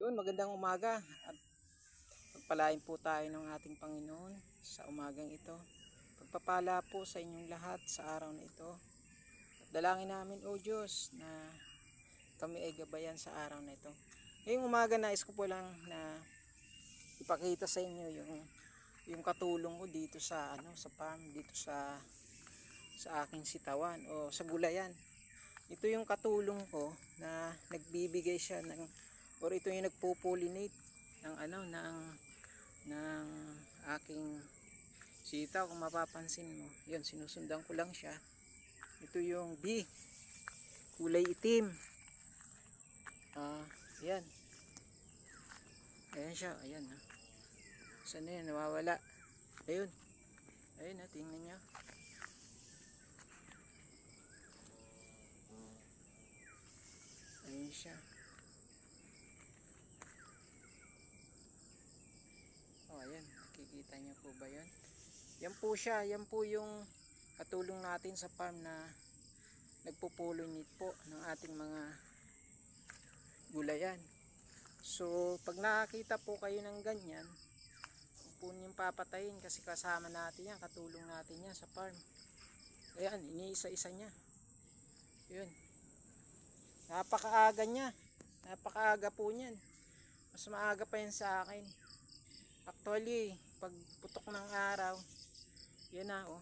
Yun, magandang umaga at pagpalain po tayo ng ating Panginoon sa umagang ito. Pagpapala po sa inyong lahat sa araw na ito. At dalangin namin, O Diyos, na kami ay gabayan sa araw na ito. Ngayong umaga nais ko po lang na ipakita sa inyo yung katulong ko dito sa sa farm, dito sa aking sitawan o sa gulayan. Ito yung katulong ko na nagbibigay siya ito yung nagpo-pollinate ng aking sitaw. Kung mapapansin mo, yun, sinusundan ko lang siya. Ito yung bee, kulay itim. Ayan. Ayan siya, ayan. Saan na yan, nawawala. Ayun. Ayun, tingnan nyo. Ayun siya. Ayan, nakikita nyo po ba yan? Yan po siya, yan po yung katulong natin sa farm na nagpo-pollinate po ng ating mga gulayan. So pag nakakita po kayo ng ganyan, huwag po niyong papatayin kasi kasama natin yan, katulong natin yan sa farm. Ayan, iniisa-isa niya. Yun, napakaaga niya, napakaaga po niyan. Mas maaga pa yan sa akin. Actually, pag putok ng araw, yan na, oh.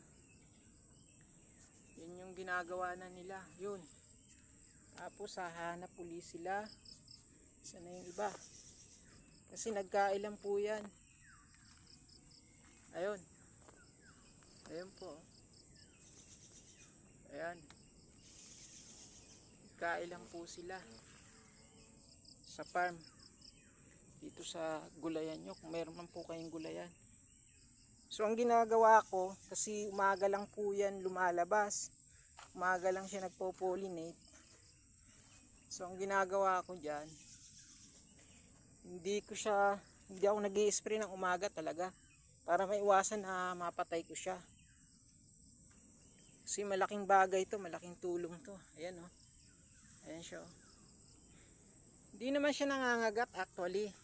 Yan yung ginagawa na nila. Yun. Tapos hahanap uli sila. Saan na yung iba? Kasi nagkailan po yan. Ayun. Ayun po. Ayan. Nagkailan po sila sa farm. Dito sa gulayan nyo, kung meron man po kayong gulayan. So ang ginagawa ko, kasi umaga lang po yan lumalabas, umaga lang siya nagpo-pollinate. So ang ginagawa ko dyan, hindi ako nag-i-spray ng umaga talaga, para maiwasan na mapatay ko siya. Kasi malaking bagay to, malaking tulong to. Ayan, oh. Ayan siya, oh. Hindi naman siya nangangagat actually.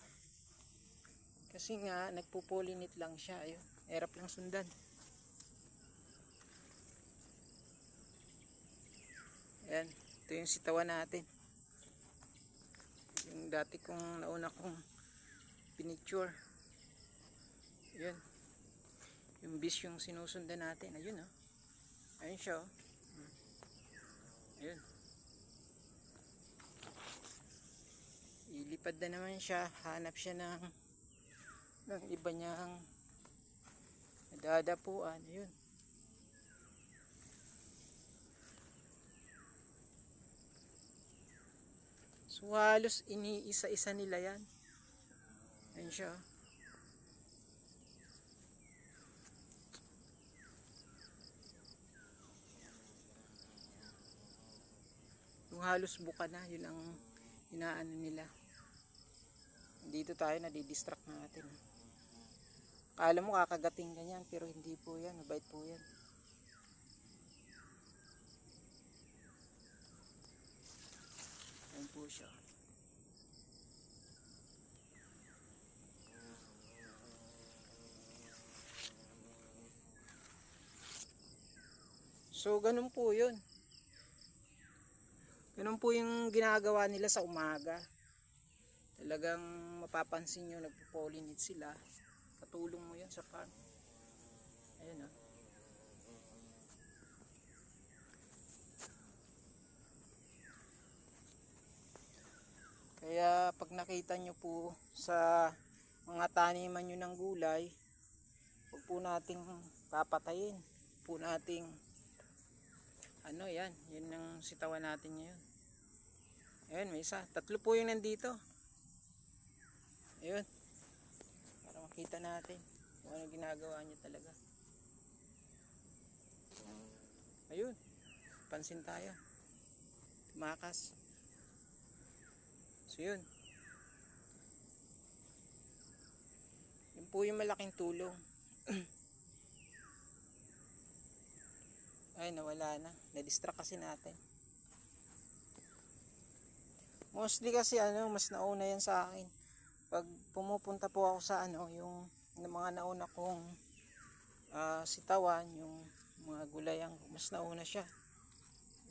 Kasi nga, nagpo-pollinate lang siya. Ayun, erap lang sundan. Ayan, ito yung sitawan natin. Yung dati nauna kong pinicture. Ayan. Yung bis yung sinusundan natin. Ayun, oh. Ayun siya, oh. Ayun. Ilipad na naman siya. Hanap siya ng iba niyang nadadapuan. Ayun. So halos iniisa-isa nila yan. Ayun siya. Yung halos buka na, yun ang inaano nila. Dito tayo nadidistract natin. Akala mo kakagating ganyan, pero hindi po yan. Mabait po yan. Ayun po siya. So ganun po yun. Ganun po yung ginagawa nila sa umaga. Talagang mapapansin nyo, nagpo-pollinate sila. Katulong mo yan sa farm. Ayun, oh. Kaya pag nakita nyo po sa mga taniman nyo ng gulay, huwag po nating papatayin. Huwag po nating yan ang sitawan natin ngayon. Ayun, may isa. Tatlo po yung nandito. Ayun. Para makita natin kung ano ginagawa niya talaga. Ayun. Pansin tayo. Tumakas. So yun. Yun po yung malaking tulong. Ay, nawala na. Na-distract kasi natin. Mostly kasi mas nauna yan sa akin. pag pumupunta po ako sa yung mga nauna kong sitawan, yung mga gulayang mas nauna siya.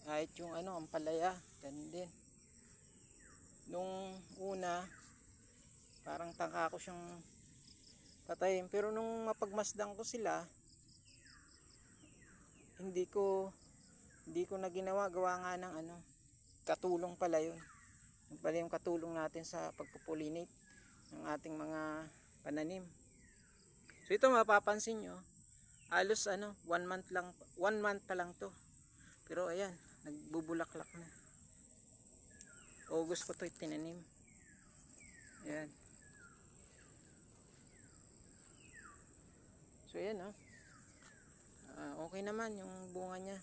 Kahit yung ampalaya, ganun din. Nung una, parang tangka ko siyang patayin. Pero nung mapagmasdan ko sila, hindi ko na ginawa. Gawa nga ng katulong pala yun. Yung pala yung katulong natin sa pagpupulinate ng ating mga pananim. So ito mapapansin nyo, halos 1 month pa lang to. Pero ayan, nagbubulaklak na. August ko to tinanim. Ayan. So ayan okay naman yung bunga niya.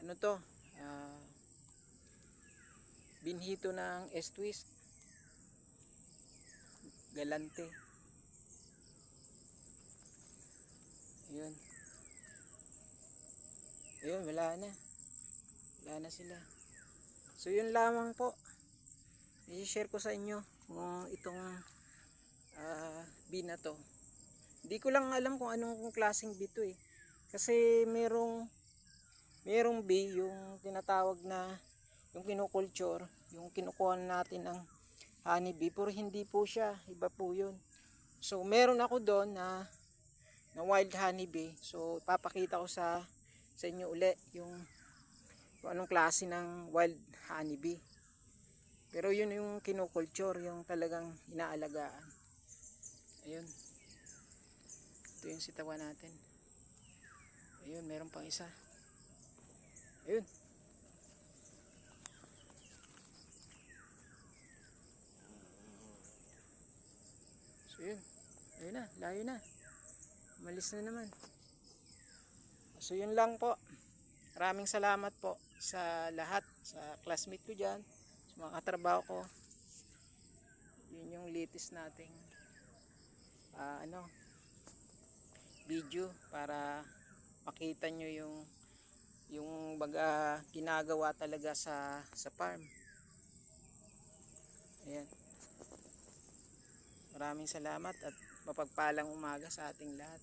Ano to? Binhito ng S-twist. Galante. Ayun. Ayun, wala na. Wala na sila. So yun lamang po. I-share ko sa inyo kung itong bee na to. Hindi ko lang alam kung anong klaseng bee to eh. Kasi merong bee yung tinatawag na yung kinukulture, yung kinukuha natin ng honeybee, pero hindi po siya, iba po yun. So meron ako doon na wild honeybee. So papakita ko sa inyo uli yung kung anong klase ng wild honeybee. Pero yun yung kinukulture, yung talagang inaalagaan. Ayun. Ito yung sitawan natin. Ayun, meron pang isa. Ayun. So yun. Ayun na, layo na. Umalis na naman. So yun lang po. Maraming salamat po sa lahat, sa classmate ko dyan, sa mga katrabaho ko. Yun yung latest nating video para makita nyo yung baga ginagawa talaga sa farm. Ayan. Maraming salamat at mapagpalang umaga sa ating lahat.